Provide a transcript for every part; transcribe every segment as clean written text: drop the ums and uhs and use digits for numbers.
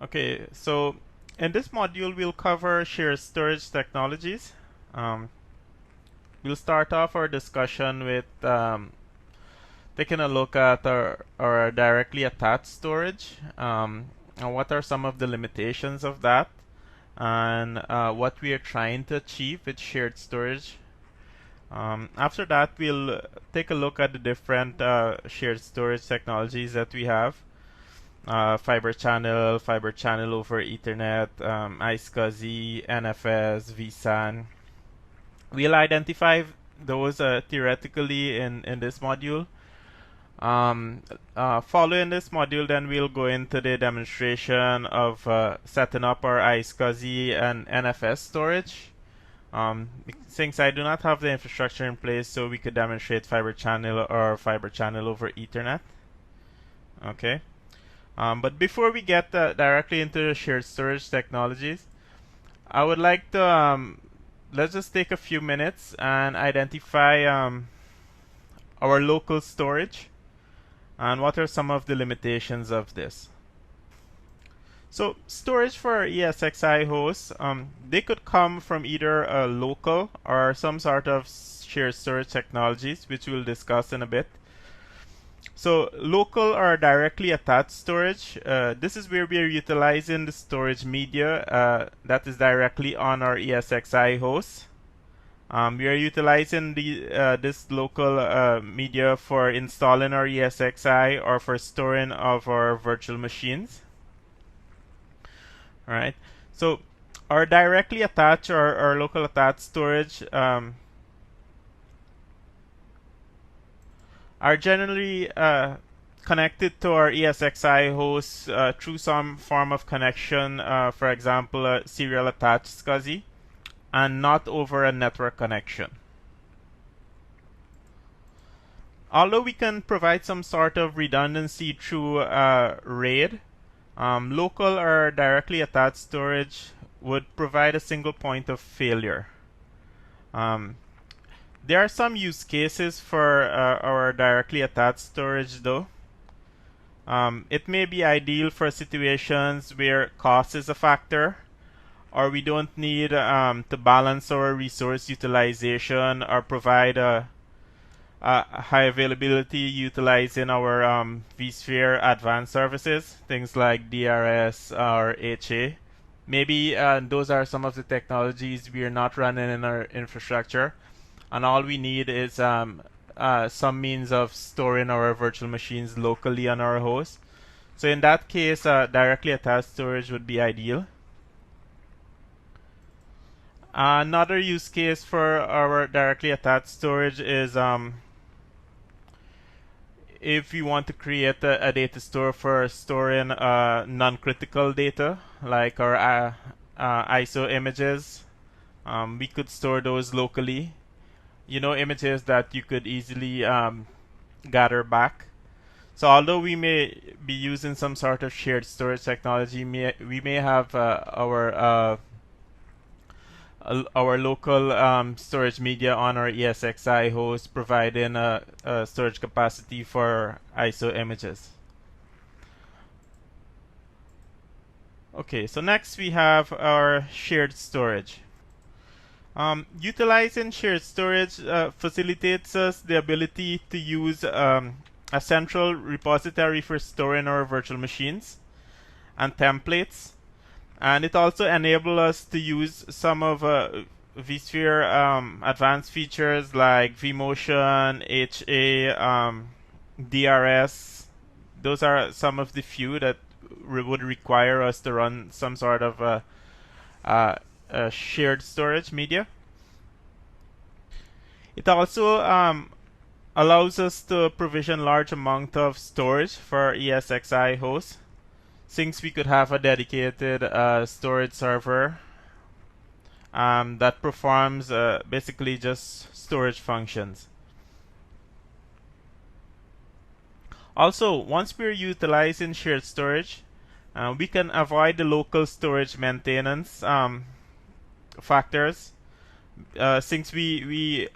Okay, so in this module, we'll cover shared storage technologies. Um, we'll start off our discussion with taking a look at our directly attached storage, and what are some of the limitations of that, and what we are trying to achieve with shared storage. After that, we'll take a look at the different shared storage technologies that we have. Fiber channel over Ethernet, iSCSI, NFS, vSAN. We'll identify those theoretically in this module. Following this module, then we'll go into the demonstration of setting up our iSCSI and NFS storage. Since I do not have the infrastructure in place, so we could demonstrate fiber channel or fiber channel over Ethernet. Okay. But before we get directly into the shared storage technologies, I would like to let's just take a few minutes and identify our local storage and what are some of the limitations of this. So storage for ESXi hosts, they could come from either a local or some sort of shared storage technologies, which we'll discuss in a bit. So local or directly attached storage, this is where we are utilizing the storage media that is directly on our ESXi host. We are utilizing this local media for installing our ESXi or for storing of our virtual machines. All right. So our directly attached or our local attached storage are generally connected to our ESXi host through some form of connection, for example, a serial attached SCSI, and not over a network connection. Although we can provide some sort of redundancy through RAID, local or directly attached storage would provide a single point of failure. There are some use cases for our directly attached storage though. It may be ideal for situations where cost is a factor, or we don't need to balance our resource utilization or provide a high availability utilizing our vSphere advanced services, things like DRS or HA. Maybe those are some of the technologies we are not running in our infrastructure, and all we need is some means of storing our virtual machines locally on our host. So in that case, directly attached storage would be ideal. Another use case for our directly attached storage is if we want to create a data store for storing non-critical data, like our ISO images. We could store those locally. Images that you could easily gather back. So although we may be using some sort of shared storage technology, we may have our local storage media on our ESXi host, providing a storage capacity for ISO images. Okay, so next we have our shared storage. Utilizing shared storage facilitates us the ability to use a central repository for storing our virtual machines and templates. And it also enables us to use some of vSphere advanced features like vMotion, HA, DRS. Those are some of the few that would require us to run some sort of shared storage media. It also allows us to provision large amount of storage for ESXi hosts, since we could have a dedicated storage server that performs basically just storage functions. Also, once we're utilizing shared storage, we can avoid the local storage maintenance factors, since we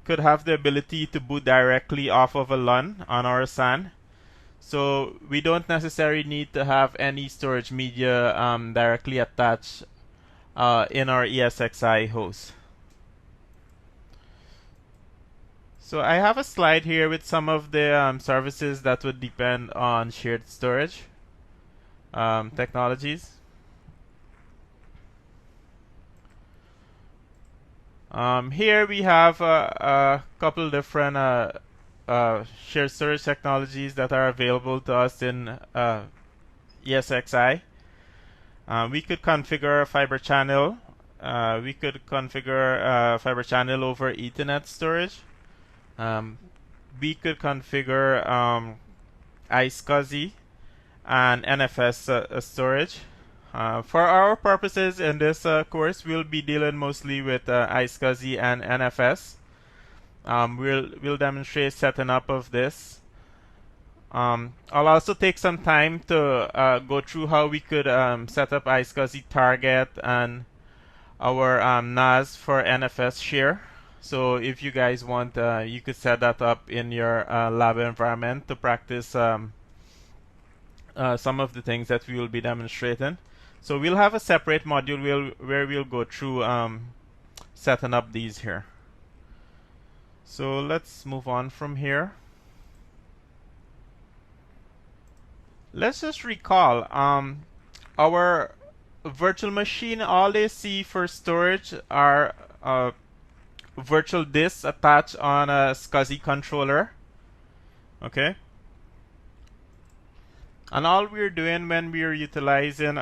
could have the ability to boot directly off of a LUN on our SAN. So we don't necessarily need to have any storage media directly attached in our ESXi host. So I have a slide here with some of the services that would depend on shared storage technologies. Here we have a couple different shared storage technologies that are available to us in ESXi. We could configure a fiber channel. We could configure a fiber channel over Ethernet storage. We could configure iSCSI and NFS storage. For our purposes in this course, we'll be dealing mostly with iSCSI and NFS. We'll demonstrate setting up of this. I'll also take some time to go through how we could set up iSCSI target and our NAS for NFS share. So if you guys want, you could set that up in your lab environment to practice some of the things that we will be demonstrating. So we'll have a separate module where we'll go through setting up these here. So let's move on from here. Let's just recall our virtual machine. All they see for storage are virtual disks attached on a SCSI controller. Okay. And all we're doing when we're utilizing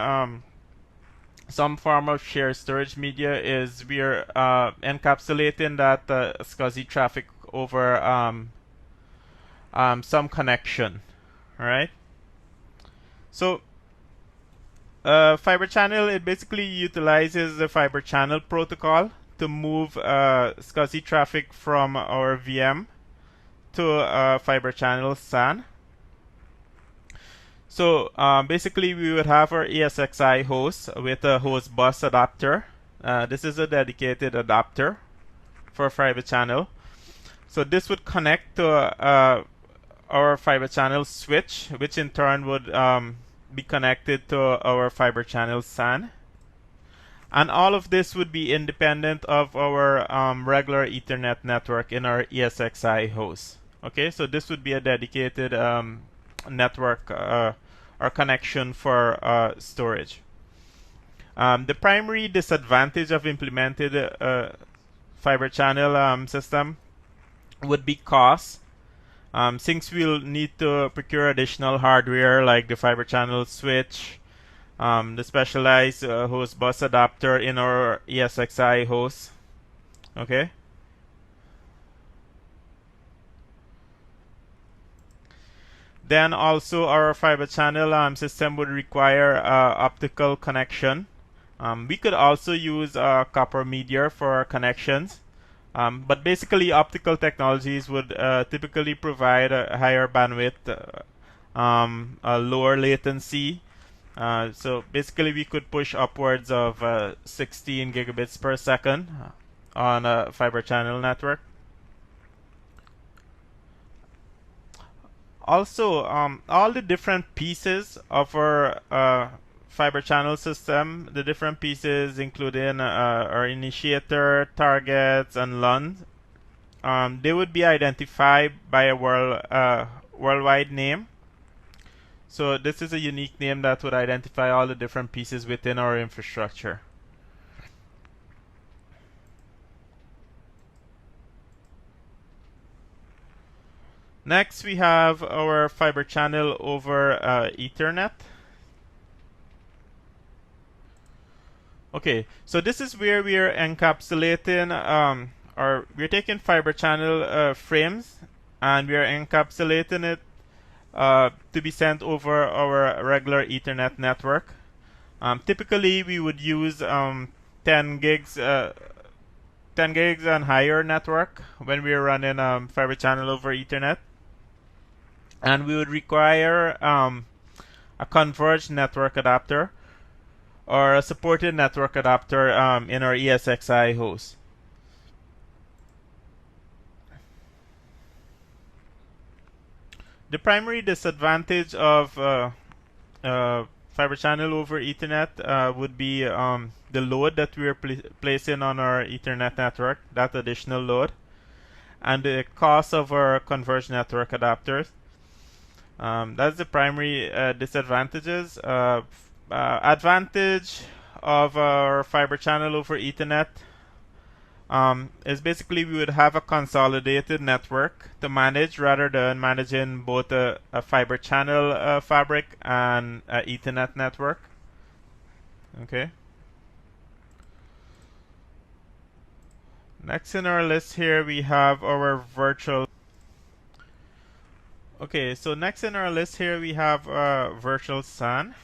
some form of shared storage media is we're encapsulating that SCSI traffic over some connection. All right. So fiber channel, it basically utilizes the fiber channel protocol to move SCSI traffic from our VM to fiber channel SAN. So basically we would have our ESXi host with a host bus adapter. This is a dedicated adapter for fiber channel. So this would connect to our fiber channel switch, which in turn would be connected to our fiber channel SAN. And all of this would be independent of our regular Ethernet network in our ESXi host. Okay, so this would be a dedicated network or connection for storage. The primary disadvantage of implemented fiber channel system would be cost. Since we'll need to procure additional hardware like the fiber channel switch, the specialized host bus adapter in our ESXi host. Okay. Then also our fiber channel system would require optical connection. We could also use copper media for connections. But basically optical technologies would typically provide a higher bandwidth, a lower latency. So basically we could push upwards of 16 gigabits per second on a fiber channel network. Also, all the different pieces of our fiber channel system, the different pieces including our initiator, targets, and LUNs, they would be identified by a worldwide name. So this is a unique name that would identify all the different pieces within our infrastructure. Next, we have our fiber channel over Ethernet. Okay, so this is where we are encapsulating, or we're taking fiber channel frames and we are encapsulating it to be sent over our regular Ethernet network. Typically, we would use 10 gigs and higher network when we are running fiber channel over Ethernet. And we would require a converged network adapter or a supported network adapter in our ESXi host. The primary disadvantage of fiber channel over Ethernet would be the load that we are placing on our Ethernet network, that additional load, and the cost of our converged network adapters. That's the primary disadvantages. Advantage of our fiber channel over Ethernet is basically we would have a consolidated network to manage rather than managing both a fiber channel fabric and an Ethernet network. Okay. Next in our list here we have our virtual. Okay, so next in our list here we have virtual SAN.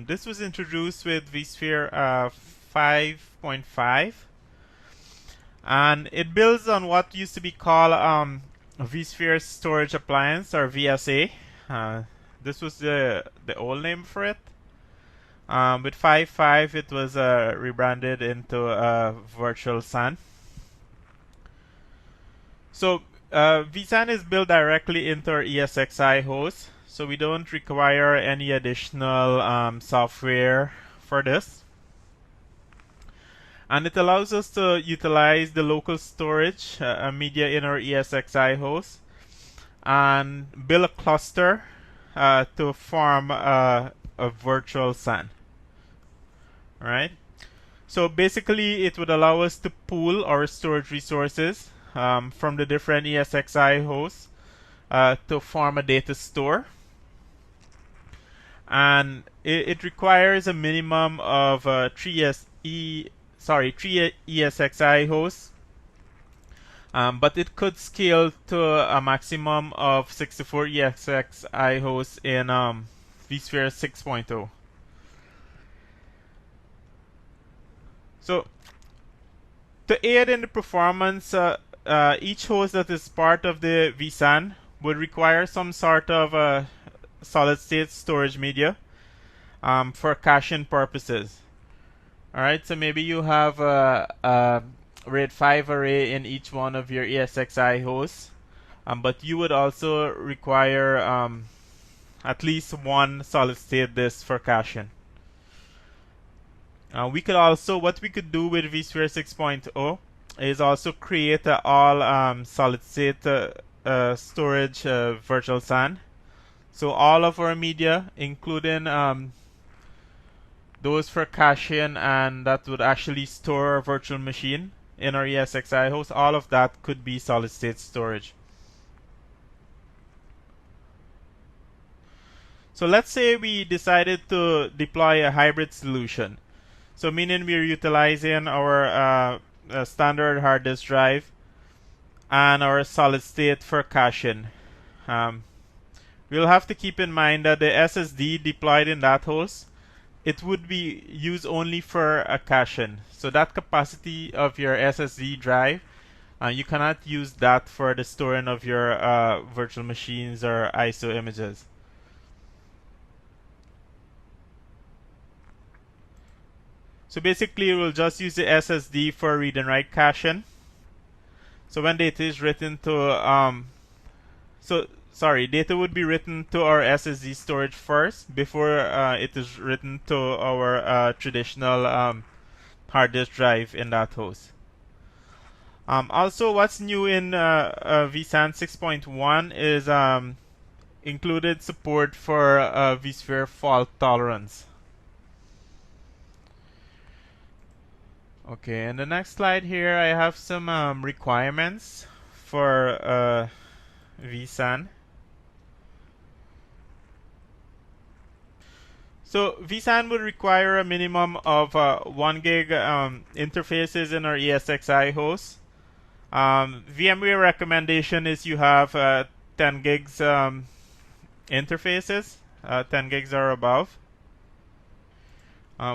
This was introduced with vSphere 5.5. And it builds on what used to be called vSphere Storage Appliance, or VSA. This was the old name for it. With 5.5, it was rebranded into Virtual SAN. So vSAN is built directly into our ESXi host, so we don't require any additional software for this. And it allows us to utilize the local storage media in our ESXi host and build a cluster to form a virtual SAN. Alright? So basically, it would allow us to pool our storage resources from the different ESXi hosts to form a data store. And it requires a minimum of 3 ESXi hosts, but it could scale to a maximum of 64 ESXi hosts in vSphere 6.0. So, to aid in the performance, each host that is part of the vSAN would require some sort of solid-state storage media for caching purposes. Alright, so maybe you have a RAID 5 array in each one of your ESXi hosts, but you would also require at least one solid-state disk for caching. We could also, what we could do with vSphere 6.0 is also create an all solid-state storage virtual SAN. So all of our media, including those for caching and that would actually store a virtual machine in our ESXi host, all of that could be solid-state storage. So let's say we decided to deploy a hybrid solution. So meaning we're utilizing our standard hard disk drive and our solid-state for caching. We'll have to keep in mind that the SSD deployed in that host, it would be used only for a caching. So that capacity of your SSD drive, you cannot use that for the storing of your virtual machines or ISO images. So basically, we'll just use the SSD for read and write caching. So when data is written to, data would be written to our SSD storage first before it is written to our traditional hard disk drive in that host. Also, what's new in vSAN 6.1 is included support for vSphere fault tolerance. Okay, in the next slide here, I have some requirements for vSAN. So vSAN would require a minimum of 1 gig interfaces in our ESXi host. VMware recommendation is you have 10 gigs interfaces, 10 gigs or above.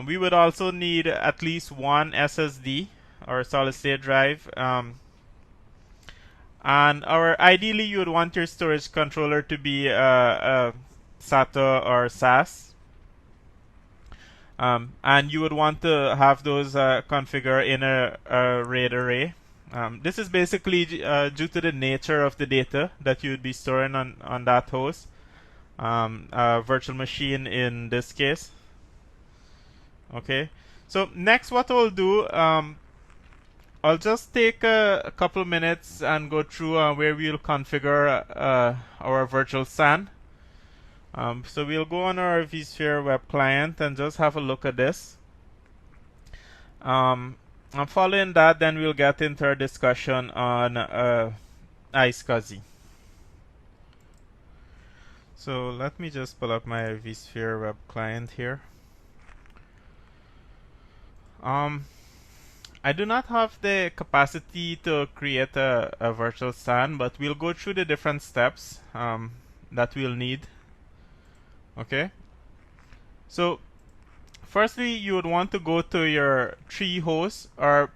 We would also need at least one SSD or solid-state drive. And ideally, you would want your storage controller to be a SATA or SAS. And you would want to have those configured in a RAID array. This is basically due to the nature of the data that you would be storing on that host, a virtual machine in this case. Okay, so next what I'll do, I'll just take a couple minutes and go through where we'll configure our virtual SAN. So we'll go on our vSphere web client and just have a look at this. And following that, then we'll get into our discussion on iSCSI. So let me just pull up my vSphere web client here. I do not have the capacity to create a virtual SAN, but we'll go through the different steps that we'll need. Okay. So firstly, you would want to go to your tree host, or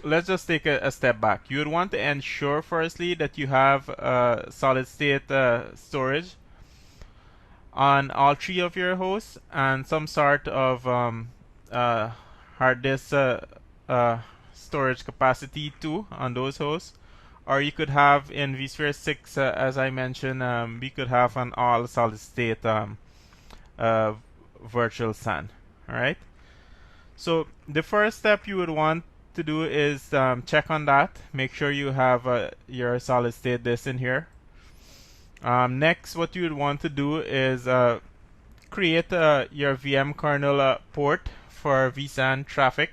let's just take a step back. You would want to ensure firstly that you have solid state storage on all three of your hosts and some sort of hard disk storage capacity too on those hosts. Or you could have in vSphere 6, as I mentioned, we could have an all solid state virtual SAN. Alright. So the first step you would want to do is check on that. Make sure you have your solid state disk in here. Next, what you would want to do is create your VM kernel port for vSAN traffic.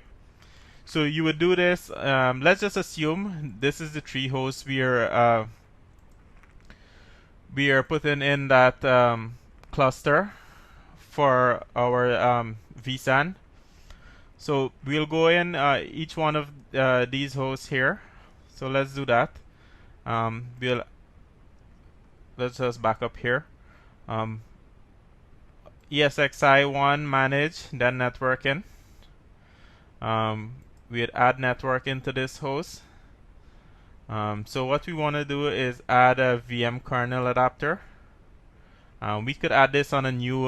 So you would do this. Let's just assume this is the tree host we are putting in that cluster for our vSAN. So we'll go in each one of these hosts here. So let's do that. Let's just back up here. ESXi1 manage, then networking. We'd add networking to this host. So what we want to do is add a VM kernel adapter. We could add this on a new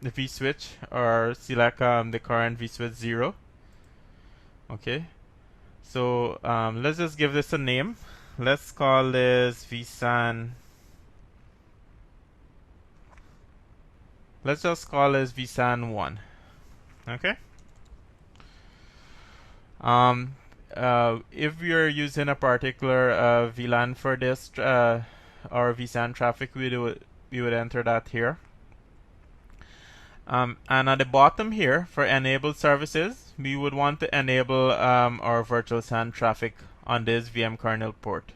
vSwitch or select the current vSwitch 0. Okay. So let's just give this a name. Let's call this vSAN. Let's just call this vSAN 1. Okay. If we are using a particular VLAN for this or vSAN traffic, we would enter that here. And at the bottom here for enabled services, we would want to enable our virtual SAN traffic on this VM kernel port.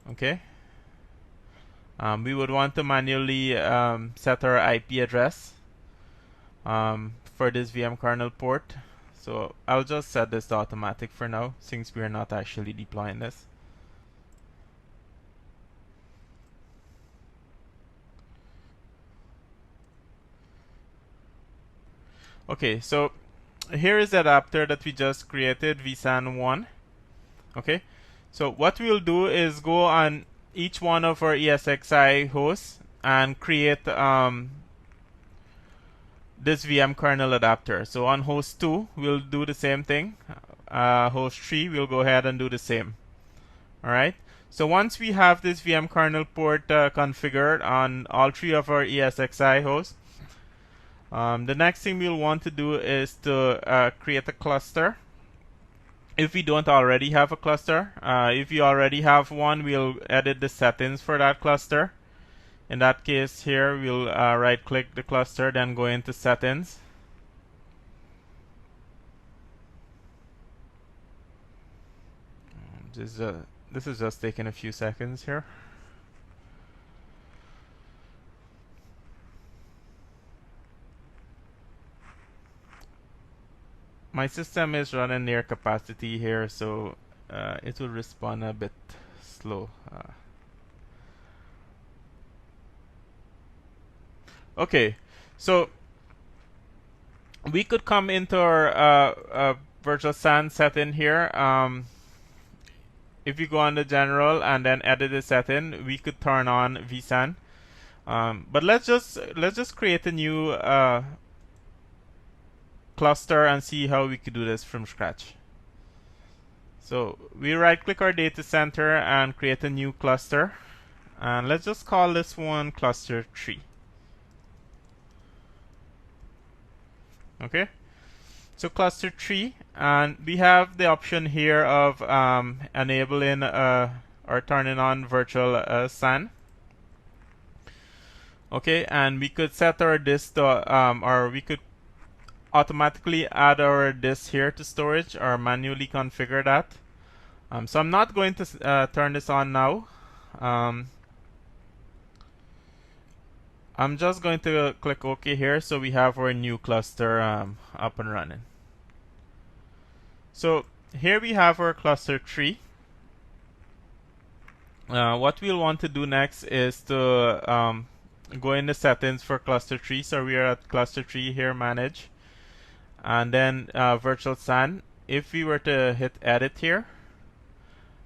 Okay. We would want to manually set our IP address for this VM kernel port. So I'll just set this to automatic for now, since we are not actually deploying this. Okay, so here is the adapter that we just created, vSAN 1. Okay, so what we'll do is go on each one of our ESXi hosts and create this VM kernel adapter. So on host 2, we'll do the same thing. Host 3, we'll go ahead and do the same. Alright, so once we have this VM kernel port configured on all three of our ESXi hosts, the next thing we'll want to do is to create a cluster. If we don't already have a cluster, if you already have one, we'll edit the settings for that cluster. In that case here, we'll right click the cluster, then go into settings. This is just taking a few seconds here. My system is running near capacity here, so it will respond a bit slow. Okay, so we could come into our virtual SAN setting here. If you go on the general and then edit the setting, we could turn on vSAN. But let's just create a new cluster and see how we could do this from scratch. So we right click our data center and create a new cluster, and let's just call this one cluster 3. Okay, so cluster 3, and we have the option here of enabling or turning on virtual SAN. Okay, and we could set our disk to, or we could automatically add our disk here to storage or manually configure that. So I'm not going to turn this on now. I'm just going to click OK here, so we have our new cluster up and running. So here we have our cluster 3. What we'll want to do next is to go in the settings for cluster 3. So we are at cluster 3 here, manage, and then virtual SAN. If we were to hit edit here,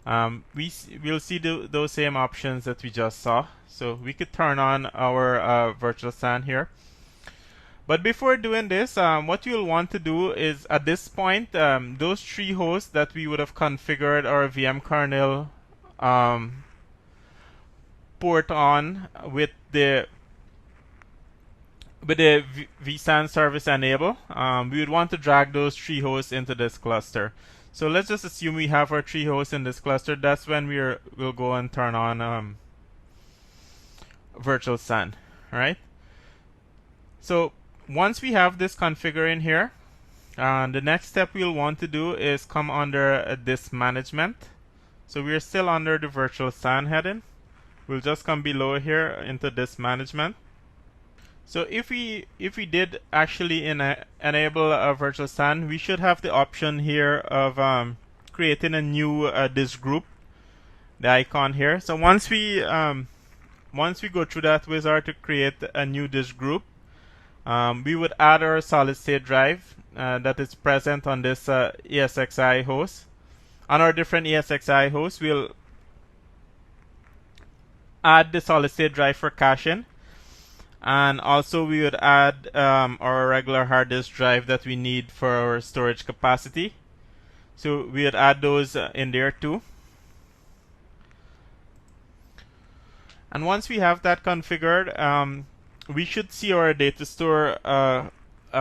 we'll see those same options that we just saw. So we could turn on our virtual SAN here. But before doing this, what you'll want to do is at this point, those 3 hosts that we would have configured our VM kernel port on with the vSAN service enable, we would want to drag those 3 hosts into this cluster. So let's just assume we have our 3 hosts in this cluster. That's when we'll go and turn on virtual SAN, right? So once we have this configured in here, the next step we'll want to do is come under disk management. So we're still under the virtual SAN heading. We'll just come below here into disk management. So if we did actually enable a virtual SAN, we should have the option here of creating a new disk group, the icon here. So once we go through that wizard to create a new disk group, we would add our solid state drive that is present on this ESXi host. On our different ESXi hosts, we'll add the solid state drive for caching. And also we would add our regular hard disk drive that we need for our storage capacity. So we would add those in there too. And once we have that configured, we should see our data store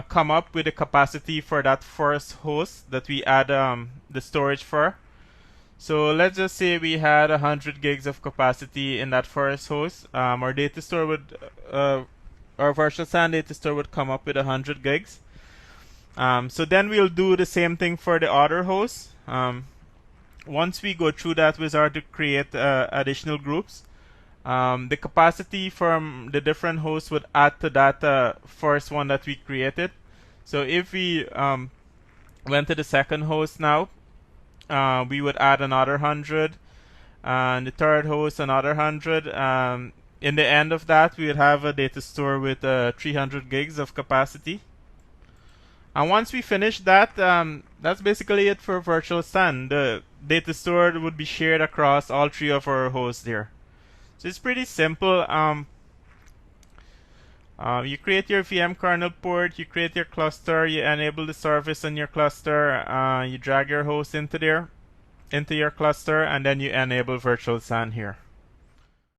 come up with the capacity for that first host that we add the storage for. So let's just say we had 100 gigs of capacity in that first host. Our data store would, our virtual SAN data store would come up with 100 gigs. So then we'll do the same thing for the other hosts. Once we go through that wizard to create additional groups, the capacity from the different hosts would add to that first one that we created. So if we went to the second host now, we would add another 100, and the third host another 100. In the end of that, we would have a data store with 300 gigs of capacity. And once we finish that, that's basically it for virtual SAN. The data store would be shared across all 3 of our hosts there. So it's pretty simple. You create your VM kernel port, you create your cluster, you enable the service on your cluster, you drag your host into your cluster, and then you enable virtual SAN here.